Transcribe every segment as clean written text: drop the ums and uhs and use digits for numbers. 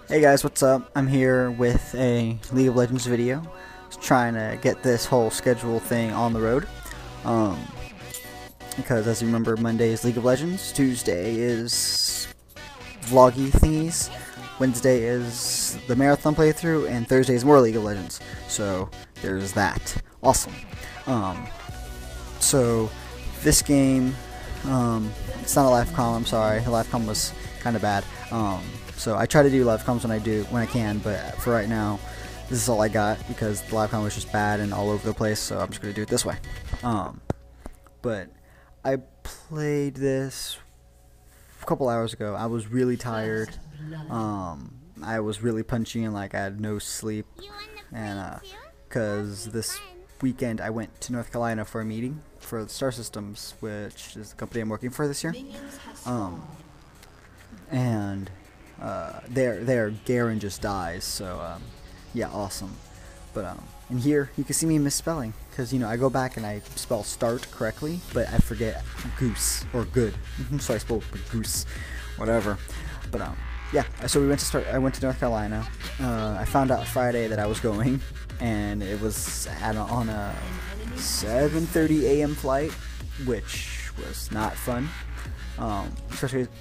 Hey guys, what's up? I'm here with a League of Legends video. Just trying to get this whole schedule thing on the road. Because as you remember, Monday is League of Legends, Tuesday is vloggy thingies, Wednesday is the marathon playthrough, and Thursday is more League of Legends. So there's that. Awesome. So this game, it's not a live comm, I'm sorry. The live comm was kind of bad. So I try to do live comms when I can, but for right now, this is all I got because the live comm was just bad and all over the place. So I'm just gonna do it this way. But I played this a couple hours ago. I was really tired. I was really punchy and like I had no sleep, and because this weekend I went to North Carolina for a meeting for the Star Systems, which is the company I'm working for this year. And there Garen just dies, so yeah, awesome. But and here you can see me misspelling because I go back and I spell start correctly, but I forget goose or good. So I spelled goose, whatever. But yeah, so I went to North Carolina. I found out Friday that I was going, and it was on a 7:30 a.m. flight, which was not fun.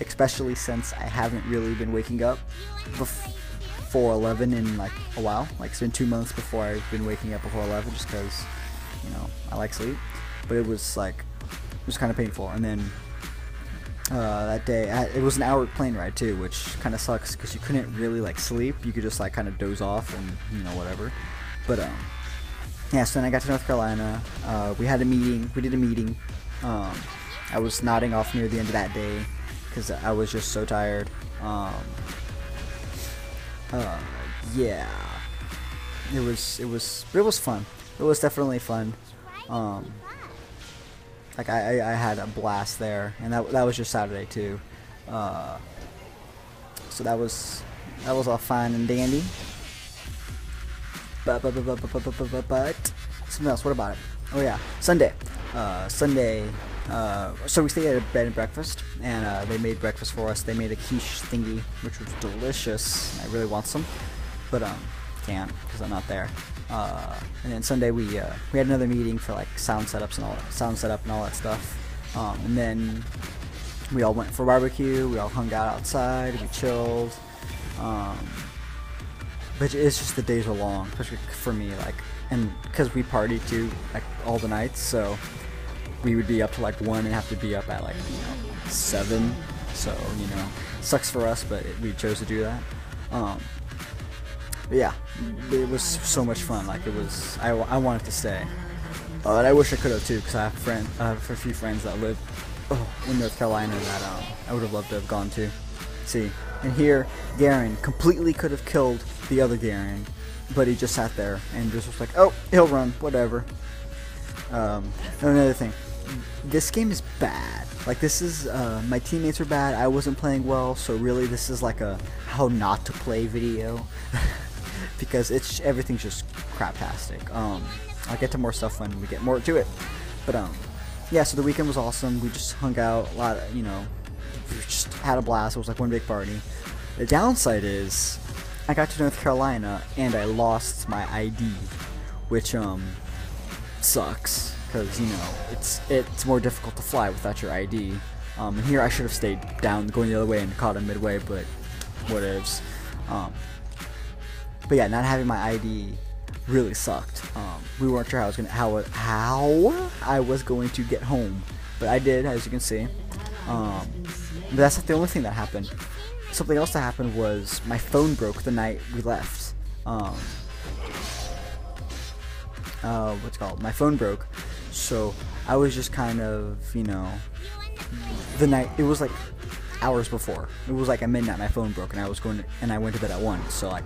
Especially since I haven't really been waking up before 11 in like a while. Like it's been 2 months before I've been waking up before 11, just because I like sleep. But it was kind of painful. And then that day it was an hour plane ride too, which kind of sucks because you couldn't really like sleep. You could just like kind of doze off and whatever. But yeah. So then I got to North Carolina. We had a meeting. We did a meeting. I was nodding off near the end of that day because I was just so tired. Yeah, it was fun. It was definitely fun. Like I had a blast there, and that was just Saturday too. So that was all fine and dandy. But something else. What about it? Oh yeah, Sunday. So we stayed at a bed and breakfast, and they made breakfast for us. They made a quiche thingy, which was delicious. I really want some, but can't because I'm not there. And then Sunday we had another meeting for like sound setup and all that stuff. And then we all went for barbecue. We all hung out outside. We chilled. But it's just the days are long, especially for me. And because we partied too, like all the nights, so we would be up to like 1 and have to be up at like 7. So sucks for us, but we chose to do that. But yeah, it was so much fun. Like it was, I wanted to stay, and I wish I could have too, because I have a few friends that live in North Carolina that I would have loved to have gone to. See, and here Garen completely could have killed the other Garen, but he just sat there and just was like, oh, he'll run, whatever. Another thing, this game is bad. Like this is my teammates are bad. I wasn't playing well, so really this is like a how not to play video because everything's just craptastic. I'll get to more stuff when we get more to it. But yeah, so the weekend was awesome. We just hung out a lot. We just had a blast. It was like one big party. The downside is I got to North Carolina and I lost my ID, which sucks because it's more difficult to fly without your ID. And here I should have stayed down going the other way and caught him midway, but whatevs. But yeah, not having my ID really sucked. We weren't sure how I was going to get home, but I did, as you can see. But that's not the only thing that happened. Something else that happened was my phone broke the night we left. What's it called? My phone broke, so I was just kind of, the night, it was like hours before. It was like at midnight my phone broke, and I went to bed at 1. So like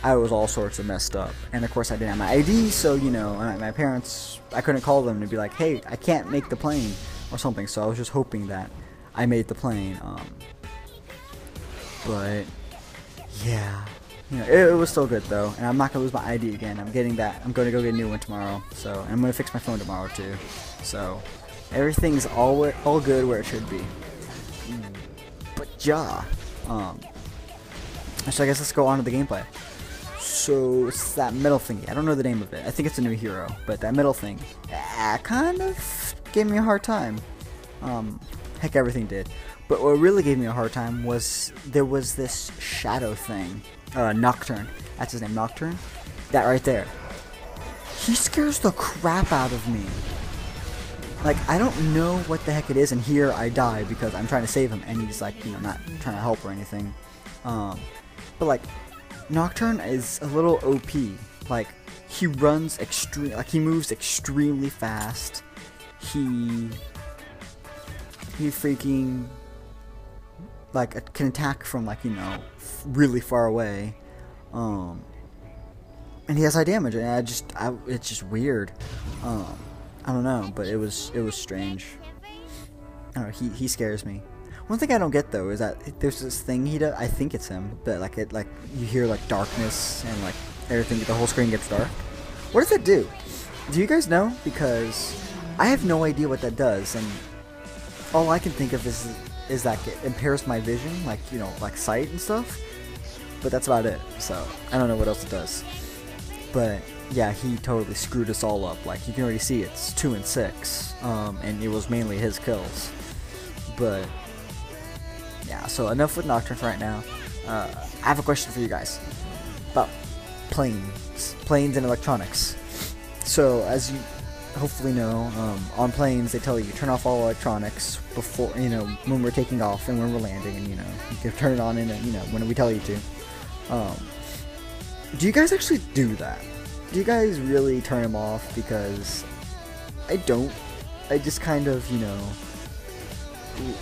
I was all sorts of messed up, and of course I didn't have my ID, so my parents, I couldn't call them to be like, hey, I can't make the plane or something. So I was just hoping that I made the plane. But yeah, it was still good though, and I'm not gonna lose my ID again. I'm getting that. I'm gonna go get a new one tomorrow. So and I'm gonna fix my phone tomorrow too. So everything's all good where it should be. But yeah, So I guess let's go on to the gameplay. So it's that middle thingy. I don't know the name of it. I think it's a new hero, but that middle thing kind of gave me a hard time. Heck, everything did. But what really gave me a hard time was there was this shadow thing. Nocturne. That's his name, Nocturne. That right there. He scares the crap out of me. Like, I don't know what the heck it is, and here I die because I'm trying to save him, and he's like, you know, not trying to help or anything. But like, Nocturne is a little OP. Like, he runs he moves extremely fast. He freaking like can attack from like, you know, really far away. And he has high damage, and it's just weird. I don't know, but it was strange. I don't know, he scares me. One thing I don't get though is that there's this thing he does. I think it's him, but like you hear like darkness and like everything. The whole screen gets dark. What does that do? Do you guys know? Because I have no idea what that does, and all I can think of is that it impairs my vision, like, you know, like sight and stuff. But that's about it. So I don't know what else it does. But yeah, he totally screwed us all up. Like, you can already see it's 2 and 6, and it was mainly his kills. But yeah, so enough with Nocturne for right now. I have a question for you guys about planes and electronics. So as you hopefully know, on planes they tell you turn off all electronics before, you know, when we're taking off and when we're landing, and you know, you can turn it on in, you know, when we tell you to. Do you guys actually do that? Do you guys really turn them off? Because I don't. I just kind of, you know,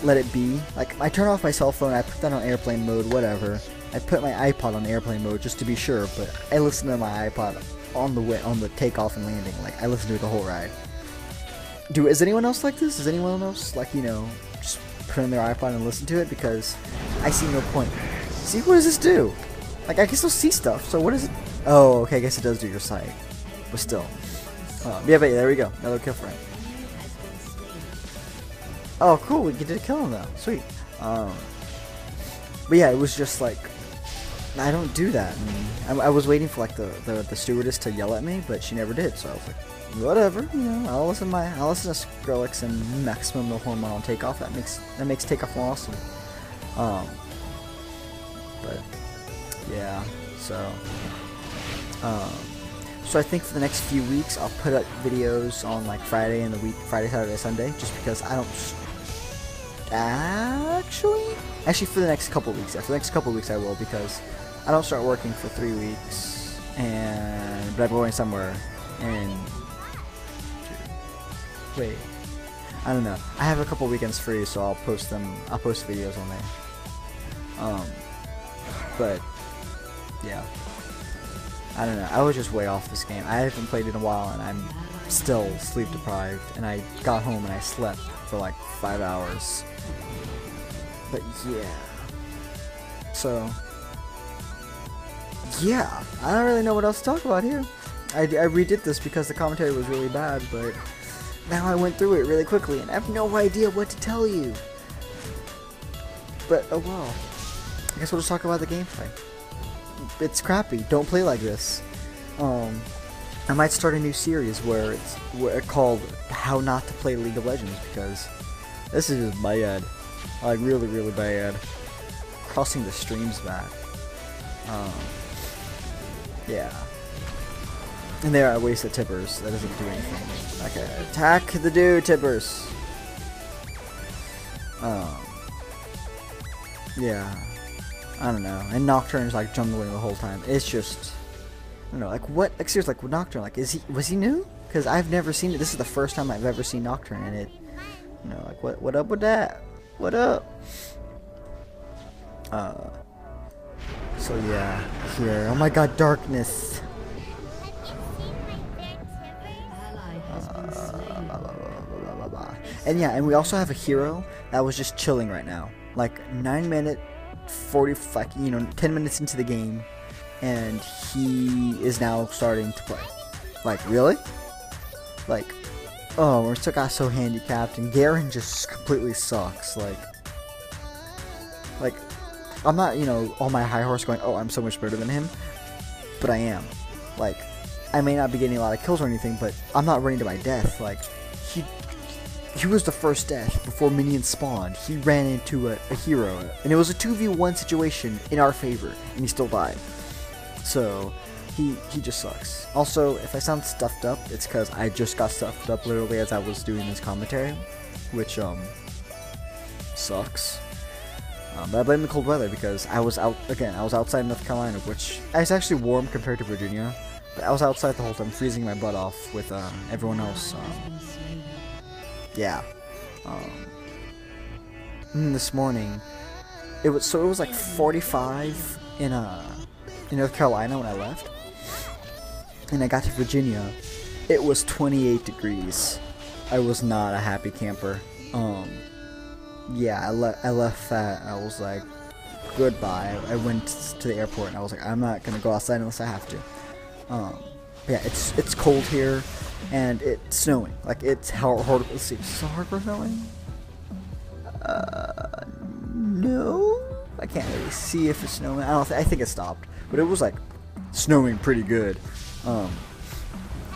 let it be. Like, I turn off my cell phone, I put that on airplane mode, whatever. I put my iPod on airplane mode just to be sure, but I listen to my iPod on the takeoff and landing. Like, I listen to it the whole ride. Is anyone else like this? Is anyone else, like, you know, just put on their iPod and listen to it? Because I see no point. See, what does this do? Like, I can still see stuff, so what is it? Oh, okay, I guess it does do your sight. But still. Yeah, but there we go. Another kill for him. Oh, cool, we did kill him though. Sweet. But yeah, it was just like, I don't do that. I was waiting for like the stewardess to yell at me, but she never did. So I was like, whatever, you know, I'll listen to Skrillex and Maximum No Hormone on Takeoff. That makes Takeoff more awesome. But yeah, so I think for the next few weeks I'll put up videos on like Friday, Saturday, Sunday, just because I don't actually for the next couple of weeks. Yeah, for the next couple of weeks I will, because I don't start working for 3 weeks, but I'm going somewhere, and wait, I don't know. I have a couple weekends free, so I'll post videos on there. But yeah, I don't know. I was just way off this game. I haven't played it in a while, and I'm still sleep deprived. And I got home and I slept for like 5 hours. But yeah. So yeah, I don't really know what else to talk about here. I redid this because the commentary was really bad, but now I went through it really quickly, and I have no idea what to tell you. But oh well. I guess we'll just talk about the gameplay. It's crappy. Don't play like this. I might start a new series where it's called How Not to Play League of Legends, because this is just bad. Like, really, really bad. Crossing the stream's bad. Yeah. And there I wasted tippers. That doesn't do anything. Okay, attack the dude, tippers. Yeah. I don't know. And Nocturne's like jungling the whole time. It's just, I don't know. Like, what? Like, seriously, like, with Nocturne, like, was he new? Because I've never seen it. This is the first time I've ever seen Nocturne, and it, you know, like, what up with that? What up? So yeah, here. Oh my God, darkness. And yeah, and we also have a hero that was just chilling right now. Like 9 minute 40, like, you know, 10 minutes into the game, and he is now starting to play. Like, really? Like, oh, we're still got so handicapped, and Garen just completely sucks. Like, I'm not, you know, on my high horse going, oh, I'm so much better than him, but I am. Like, I may not be getting a lot of kills or anything, but I'm not running to my death. Like, he was the first death before minions spawned. He ran into a hero, and it was a 2v1 situation in our favor, and he still died. So, he just sucks. Also, if I sound stuffed up, it's because I just got stuffed up literally as I was doing this commentary, which, sucks. But I blame the cold weather because I was outside in North Carolina, which is actually warm compared to Virginia. But I was outside the whole time, freezing my butt off with everyone else. Yeah. This morning, it was like 45 in North Carolina when I left, and I got to Virginia. It was 28 degrees. I was not a happy camper. Yeah, I left that. I was like, goodbye. I went to the airport and I was like, I'm not gonna go outside unless I have to. Yeah, it's cold here and it's snowing. Like, it's hard. Let's see, is it hardcore snowing? No, I can't really see if it's snowing. I think it stopped, but it was like snowing pretty good.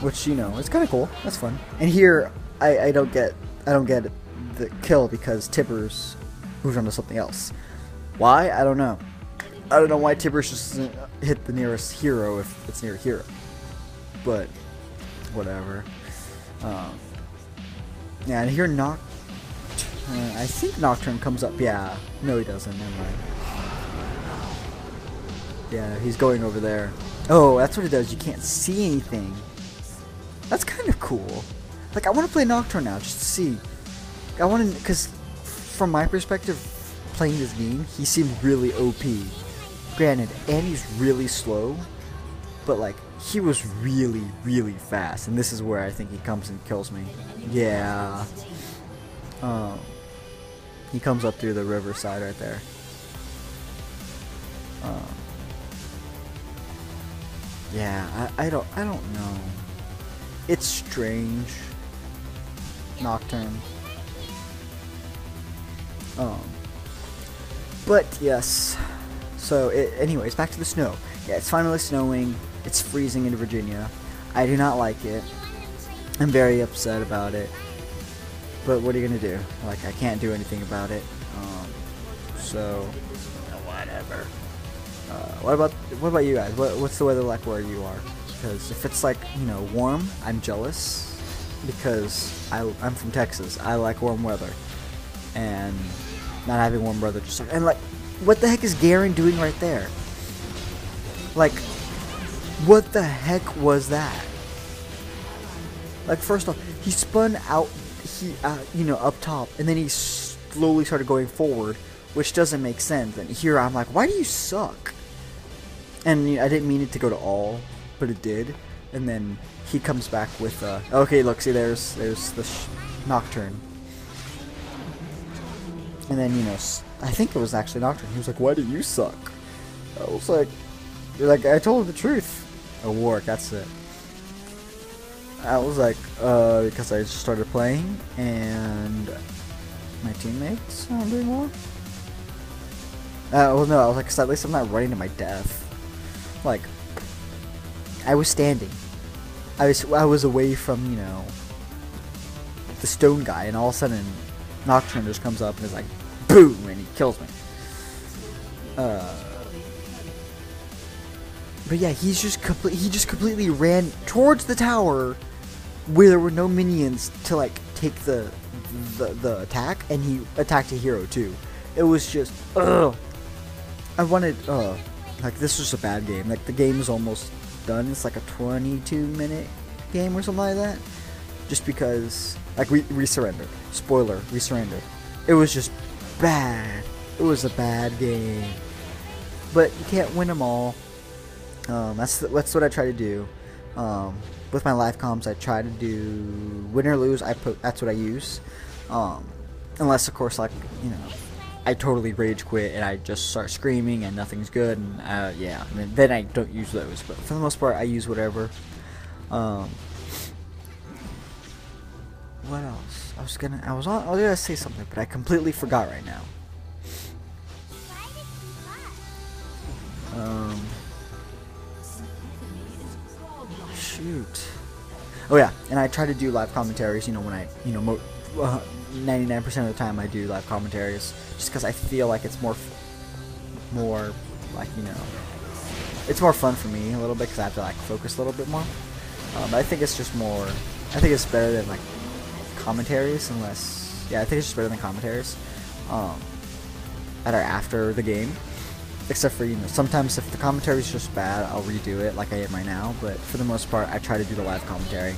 Which, you know, it's kind of cool. That's fun. And here, I don't get the kill because Tibbers moved on to something else. Why? I don't know. I don't know why Tibbers just doesn't hit the nearest hero if it's near a hero. But whatever. Yeah, and here I think Nocturne comes up. Yeah. No, he doesn't. Never mind. Yeah, he's going over there. Oh, that's what it does. You can't see anything. That's kind of cool. Like, I want to play Nocturne now just to see. I want to, because from my perspective, playing this game, he seemed really OP. Granted, and he's really slow, but like, he was really, really fast, and this is where I think he comes and kills me. Yeah. He comes up through the riverside right there. Yeah, I don't know. It's strange. Nocturne. But yes. So anyways, back to the snow. Yeah, it's finally snowing. It's freezing in Virginia. I do not like it. I'm very upset about it. But what are you gonna do? Like, I can't do anything about it. So whatever. What about you guys? What's the weather like where you are? Because if it's like, you know, warm, I'm jealous. Because I'm from Texas. I like warm weather. And not having warm weather just and like, what the heck is Garen doing right there? Like, what the heck was that? Like, first off, he spun out, you know, up top, and then he slowly started going forward, which doesn't make sense. And here I'm like, why do you suck? And you know, I didn't mean it to go to all, but it did. And then he comes back with, okay, look, see, there's the Nocturne. And then, you know, I think it was actually Nocturne. He was like, why do you suck? I was like, I told him the truth. Oh, Warwick, that's it. I was like, because I just started playing, and my teammates aren't doing well. Well, no, I was like, 'cause at least I'm not running to my death. Like, I was standing. I was away from, you know, the stone guy, and all of a sudden, Nocturne just comes up and is like, boom, and he kills me. But yeah, he just completely ran towards the tower where there were no minions to like take the attack, and he attacked a hero too. It was just, I wanted, like, this was a bad game. Like, the game is almost done. It's like a 22-minute game or something like that. Just because, like, we surrendered. Spoiler, we surrendered. It was just bad. It was a bad game. But you can't win them all. That's what I try to do. With my live comms, I try to do win or lose. That's what I use. Unless, of course, like, you know, I totally rage quit and I just start screaming and nothing's good, and yeah, then I don't use those. But for the most part, I use whatever. What else? I was gonna say something, but I completely forgot right now. shoot. Oh yeah, and I try to do live commentaries. You know, when I, 99% of the time I do live commentaries, just because I feel like it's more like, it's more fun for me a little bit because I have to like focus a little bit more. But I think it's just more. I think it's better than like commentaries, unless I think it's just better than commentaries that are after the game. Except for, sometimes if the commentary is just bad, I'll redo it like I am right now. But for the most part, I try to do the live commentary.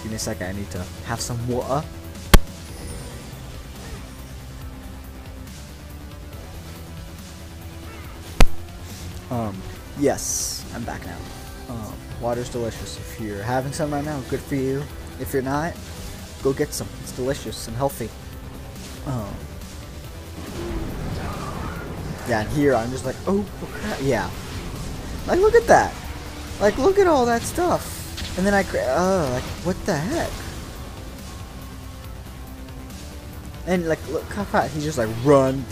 Give me a second, I need to have some water. Yes, I'm back now. Water's delicious. If you're having some right now, good for you. If you're not, go get some. It's delicious and healthy. Yeah, and here I'm just like, oh crap, yeah. Like, look at that. Like, look at all that stuff. And then like, what the heck? And like, look how fast he just like run.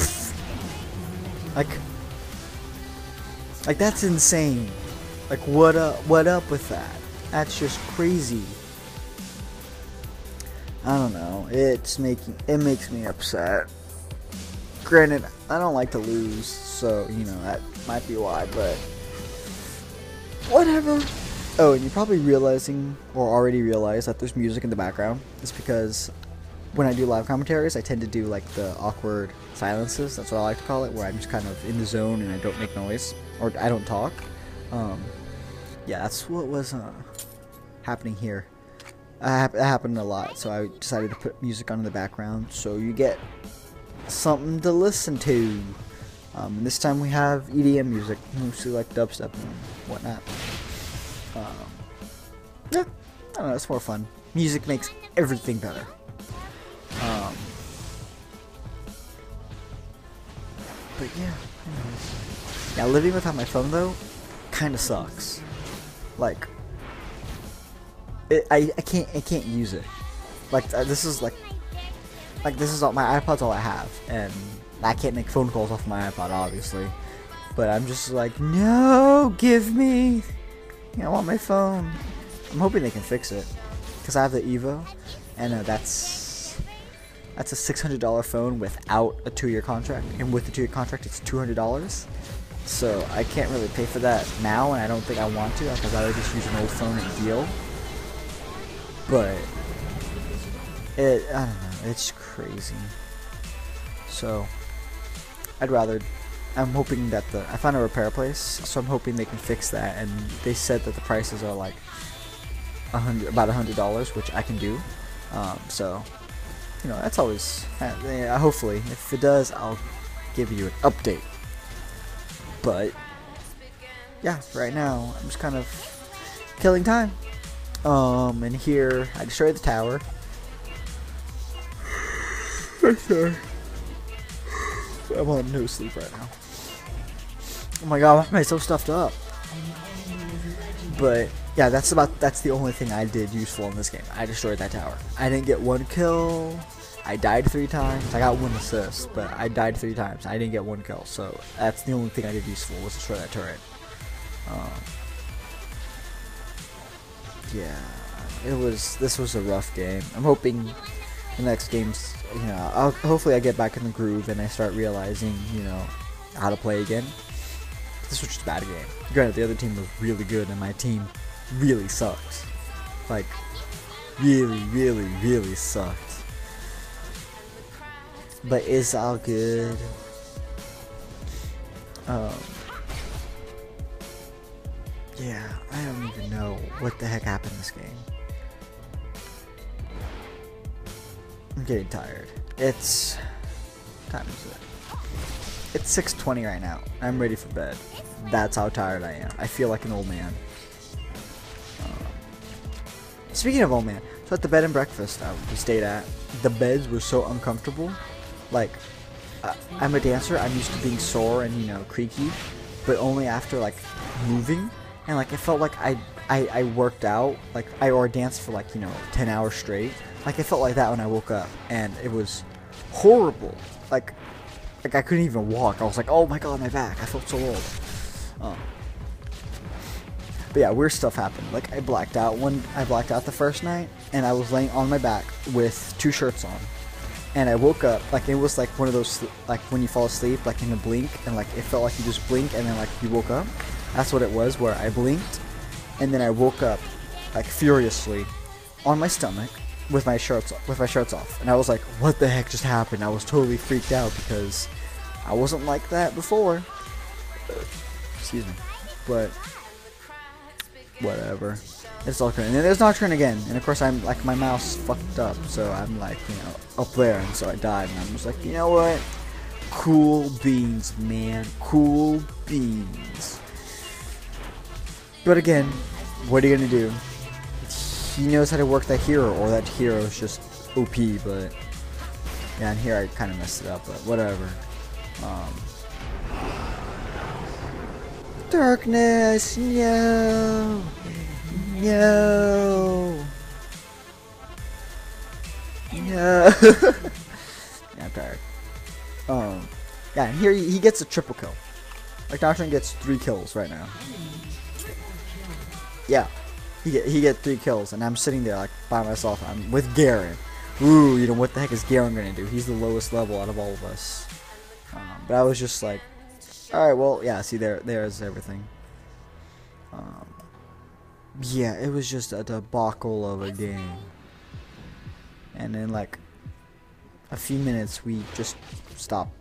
Like that's insane. Like, what up with that? That's just crazy. I don't know. It makes me upset. Granted, I don't like to lose, so that might be why, but whatever. Oh, and you're probably realizing, or already realized, that there's music in the background. It's because when I do live commentaries, I tend to do like the awkward silences. That's what I like to call it, where I'm just kind of in the zone and I don't make noise, or I don't talk. Yeah, that's what was happening here. That happened a lot, so I decided to put music on in the background, so you get something to listen to. And this time we have EDM music, mostly like dubstep and whatnot. Yeah, I don't know, it's more fun. Music makes everything better. But yeah, anyways. Now living without my phone though, kind of sucks. Like, I can't use it. Like, this is all my iPod's all I have, and I can't make phone calls off my iPod, obviously. But I'm just like, no, give me. I want my phone. I'm hoping they can fix it, because I have the Evo, and that's a $600 phone without a 2-year contract, and with the 2-year contract, it's $200. So I can't really pay for that now, and I don't think I want to, because I would just use an old phone and deal. But I don't know, it's crazy. So I'm hoping that I found a repair place, so I'm hoping they can fix that, and they said that the prices are like about $100, which I can do. So that's always, hopefully, if it does, I'll give you an update. But yeah, right now I'm just kind of killing time. And here I destroyed the tower. I'm sorry. I'm on no sleep right now. Oh my god, why am I so stuffed up? But yeah, that's the only thing I did useful in this game. I destroyed that tower. I didn't get 1 kill. I died 3 times. I got 1 assist, but I died 3 times. I didn't get 1 kill, so that's the only thing I did useful, was destroy that turret. Yeah, this was a rough game. I'm hoping the next game's, hopefully I get back in the groove and I start realizing, how to play again. This was just a bad game. Granted, the other team was really good and my team really sucks. Like, really, really, really sucked. But it's all good. Yeah, I don't even know what the heck happened this game. I'm getting tired. What time is it? It's 6:20 right now. I'm ready for bed. That's how tired I am. I feel like an old man. Speaking of old man, so at the bed and breakfast we stayed at, the beds were so uncomfortable. Like, I'm a dancer. I'm used to being sore and creaky, but only after like moving. And like, it felt like I worked out, like or danced for like 10 hours straight. Like, it felt like that when I woke up, and it was horrible. Like I couldn't even walk. I was like, oh my god, my back. I felt so old. But yeah, weird stuff happened. Like I blacked out the first night, and I was laying on my back with 2 shirts on. And I woke up, like it was like one of those, like when you fall asleep, like in a blink, and like it felt like you just blink and then like you woke up. That's what it was, where I blinked, and then I woke up, like furiously, on my stomach with my shirts off. And I was like, what the heck just happened? I was totally freaked out because I wasn't like that before. Excuse me, but whatever. It's all good. And then there's Nocturne again, and of course I'm like, my mouse fucked up, so I'm like, you know, up there, and so I died, and I'm just like, you know what? Cool beans, man. Cool beans. But again, what are you gonna do? He knows how to work that hero, or that hero is just OP, but yeah, and here I kind of messed it up, but whatever. Darkness, no. No. No. Yeah, I'm tired. Yeah, and here he gets a triple kill. Like Nocturne gets 3 kills right now. Yeah, he get 3 kills, and I'm sitting there like by myself. I'm with Garen. Ooh, you know what the heck is Garen gonna do? He's the lowest level out of all of us. But I was just like, all right, well, yeah. See, there's everything. Yeah, it was just a debacle of a game. And in like a few minutes, we just stopped.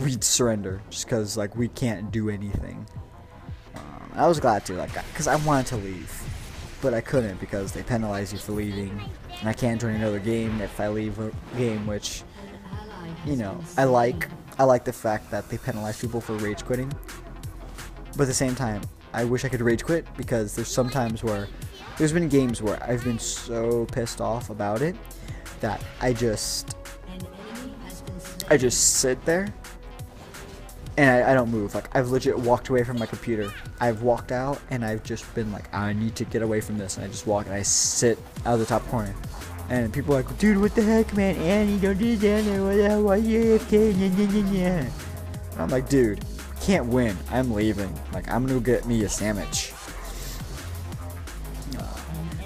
We'd surrender just because like we can't do anything. I was glad to, like, because I wanted to leave, but I couldn't because they penalize you for leaving, and I can't join another game if I leave a game, which, you know, I like the fact that they penalize people for rage quitting, but at the same time, I wish I could rage quit, because there's some times where there's been games where I've been so pissed off about it that I just sit there and I don't move. Like, I've legit walked away from my computer. I've walked out and I've just been like, I need to get away from this, and I just walk and I sit out of the top corner. And people are like, dude, what the heck, man? Annie, don't do that. What the hell? Why you AFK? And I'm like, dude, can't win. I'm leaving. Like, I'm gonna get me a sandwich.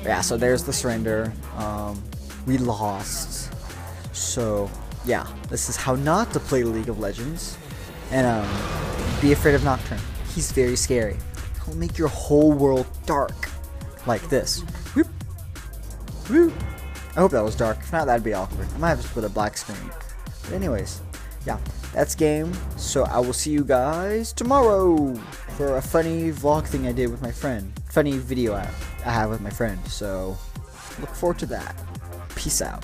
Yeah, so there's the surrender. We lost. So, yeah, this is how not to play League of Legends. And, be afraid of Nocturne. He's very scary. He'll make your whole world dark. Like this. Whoop. Whoop. I hope that was dark. If not, that'd be awkward. I might have to put a black screen. But anyways, yeah, that's game. So I will see you guys tomorrow for a funny vlog thing I did with my friend. Funny video I have with my friend. So look forward to that. Peace out.